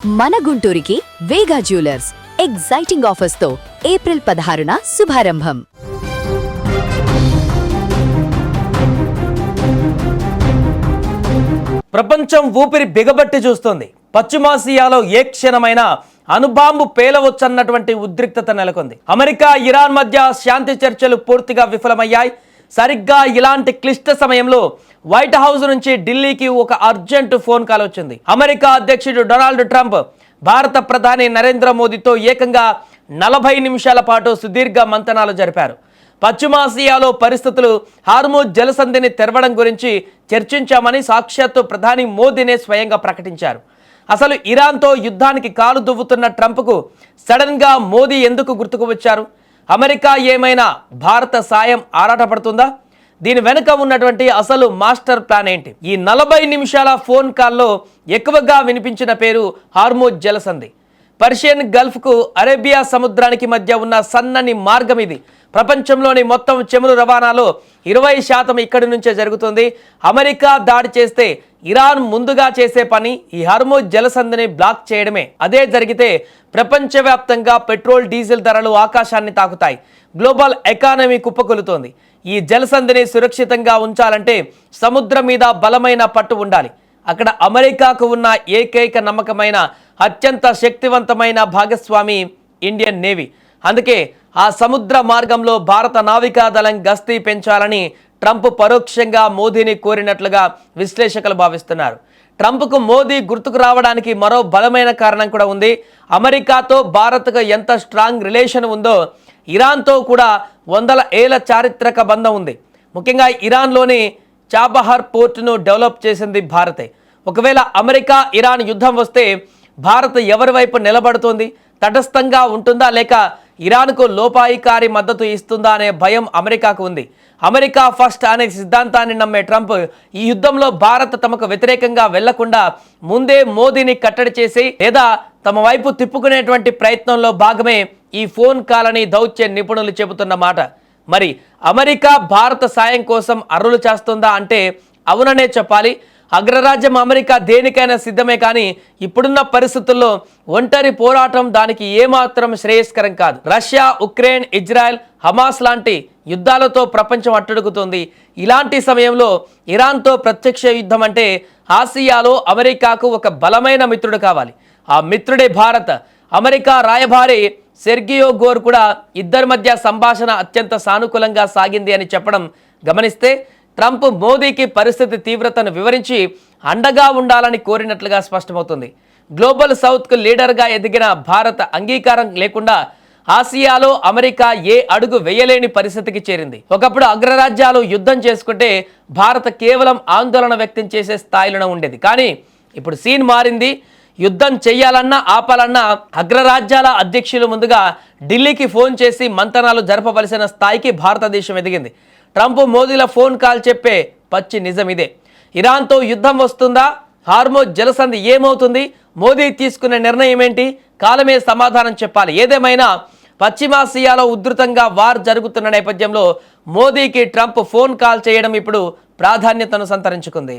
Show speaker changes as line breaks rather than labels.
మన గుంటూరుకి వేగా jewellers exciting offers తో April 16న శుభారంభం.
ప్రపంచం ఊపిరి బిగబట్టి చూస్తోంది. పశ్చిమాసియాలో ఏ క్షణమైనా అణుబాంబు పేలవచ్చన్నటువంటి ఉద్రిక్తత నెలకొంది. అమెరికా ఇరాన్ మధ్య శాంతి చర్చలు పూర్తిగా విఫలమయ్యాయి. సరిగ్గా ఇలాంటి క్లిష్ట సమయంలో వైట్ హౌస్ నుంచి ఢిల్లీకి ఒక అర్జెంట్ ఫోన్ కాల్ వచ్చింది. అమెరికా అధ్యక్షుడు డొనాల్డ్ ట్రంప్ భారత ప్రధాని నరేంద్ర మోదీతో ఏకంగా 40 నిమిషాల పాటు సుదీర్ఘ మంతనాలు జరిపారు. పశ్చిమాసియాలో పరిస్థితులు, హార్మూజ్ జలసంధిని తెరవడం గురించి చర్చించామని సాక్షాత్తు ప్రధాని మోదీనే స్వయంగా ప్రకటించారు. అసలు ఇరాన్తో యుద్ధానికి కాలు దువ్వుతున్న ట్రంప్కు సడన్గా మోదీ ఎందుకు గుర్తుకు వచ్చారు? అమెరికా ఏమైనా భారత సాయం ఆరాటపడుతుందా? దీని వెనుక ఉన్నటువంటి అసలు మాస్టర్ ప్లాన్ ఏంటి? ఈ 40 నిమిషాల ఫోన్ కాల్లో ఎక్కువగా వినిపించిన పేరు హార్మూజ్ జలసంధి. పర్షియన్ గల్ఫ్కు అరేబియా సముద్రానికి మధ్య ఉన్న సన్నని మార్గం ఇది. ప్రపంచంలోని మొత్తం చమురు రవాణాలో 20% ఇక్కడి నుంచే జరుగుతుంది. అమెరికా దాడి చేస్తే ఇరాన్ ముందుగా చేసే పని ఈ హార్మూజ్ జలసంధిని బ్లాక్ చేయడమే. అదే జరిగితే ప్రపంచవ్యాప్తంగా పెట్రోల్, డీజిల్ ధరలు ఆకాశాన్ని తాకుతాయి. గ్లోబల్ ఎకానమీ కుప్పకొలుతోంది. ఈ జలసంధిని సురక్షితంగా ఉంచాలంటే సముద్రం మీద బలమైన పట్టు ఉండాలి. అక్కడ అమెరికాకు ఉన్న ఏకైక నమ్మకమైన, అత్యంత శక్తివంతమైన భాగస్వామి ఇండియన్ నేవీ. అందుకే ఆ సముద్ర మార్గంలో భారత నావికాదళం గస్తీ పెంచాలని ట్రంప్ పరోక్షంగా మోదీని కోరినట్లుగా విశ్లేషకులు భావిస్తున్నారు. ట్రంప్కు మోదీ గుర్తుకు రావడానికి మరో బలమైన కారణం కూడా ఉంది. అమెరికాతో భారత్కు ఎంత స్ట్రాంగ్ రిలేషన్ ఉందో ఇరాన్తో కూడా వందల ఏళ్ల చారిత్రక బంధం ఉంది. ముఖ్యంగా ఇరాన్లోని చాబహార్ పోర్టును డెవలప్ చేసింది భారతే. ఒకవేళ అమెరికా ఇరాన్ యుద్ధం వస్తే భారత్ ఎవరి వైపు నిలబడుతుంది? తటస్థంగా ఉంటుందా, లేక ఇరాన్కు లోపాయికారి మద్దతు ఇస్తుందా అనే భయం అమెరికాకు ఉంది. అమెరికా ఫస్ట్ అనే సిద్ధాంతాన్ని నమ్మే ట్రంప్ ఈ యుద్ధంలో భారత్ తమకు వ్యతిరేకంగా వెళ్లకుండా ముందే మోదీని కట్టడి చేసి లేదా తమ వైపు తిప్పుకునేటువంటి ప్రయత్నంలో భాగమే ఈ ఫోన్ కాల్ అని దౌత్య నిపుణులు చెబుతున్న మాట. మరి అమెరికా భారత సాయం కోసం అర్రులు చేస్తుందా అంటే అవుననే చెప్పాలి. అగ్రరాజ్యం అమెరికా దేనికైనా సిద్ధమే, కానీ ఇప్పుడున్న పరిస్థితుల్లో ఒంటరి పోరాటం దానికి ఏమాత్రం శ్రేయస్కరం కాదు. రష్యా, ఉక్రెయిన్, ఇజ్రాయెల్, హమాస్ లాంటి యుద్ధాలతో ప్రపంచం అట్టుడుగుతుంది. ఇలాంటి సమయంలో ఇరాన్తో ప్రత్యక్ష యుద్ధం అంటే ఆసియాలో అమెరికాకు ఒక బలమైన మిత్రుడు కావాలి. ఆ మిత్రుడే భారత్. అమెరికా రాయబారి సెర్గియో గోర్ కూడా ఇద్దరి మధ్య సంభాషణ అత్యంత సానుకూలంగా సాగింది అని చెప్పడం గమనిస్తే ట్రంప్ మోదీకి పరిస్థితి తీవ్రతను వివరించి అండగా ఉండాలని కోరినట్లుగా స్పష్టమవుతుంది. గ్లోబల్ సౌత్కు లీడర్గా ఎదిగిన భారత అంగీకారం లేకుండా ఆసియాలో అమెరికా ఏ అడుగు వేయలేని పరిస్థితికి చేరింది. ఒకప్పుడు అగ్రరాజ్యాలు యుద్ధం చేసుకుంటే భారత్ కేవలం ఆందోళన వ్యక్తం చేసే స్థాయిలోనే ఉండేది. కానీ ఇప్పుడు సీన్ మారింది. యుద్ధం చెయ్యాలన్నా ఆపాలన్నా అగ్రరాజ్యాల అధ్యక్షులు ముందుగా ఢిల్లీకి ఫోన్ చేసి మంతనాలు జరపవలసిన స్థాయికి భారతదేశం ఎదిగింది. ట్రంప్ మోదీల ఫోన్ కాల్ చెప్పే పచ్చి నిజం ఇదే. ఇరాన్తో యుద్ధం వస్తుందా? హార్మూజ్ జలసంధి ఏమవుతుంది? మోదీ తీసుకున్న నిర్ణయం ఏంటి? కాలమే సమాధానం చెప్పాలి. ఏదేమైనా పశ్చిమాసియాలో ఉధృతంగా వార్ జరుగుతున్న నేపథ్యంలో మోదీకి ట్రంప్ ఫోన్ కాల్ చేయడం ఇప్పుడు ప్రాధాన్యతను సంతరించుకుంది.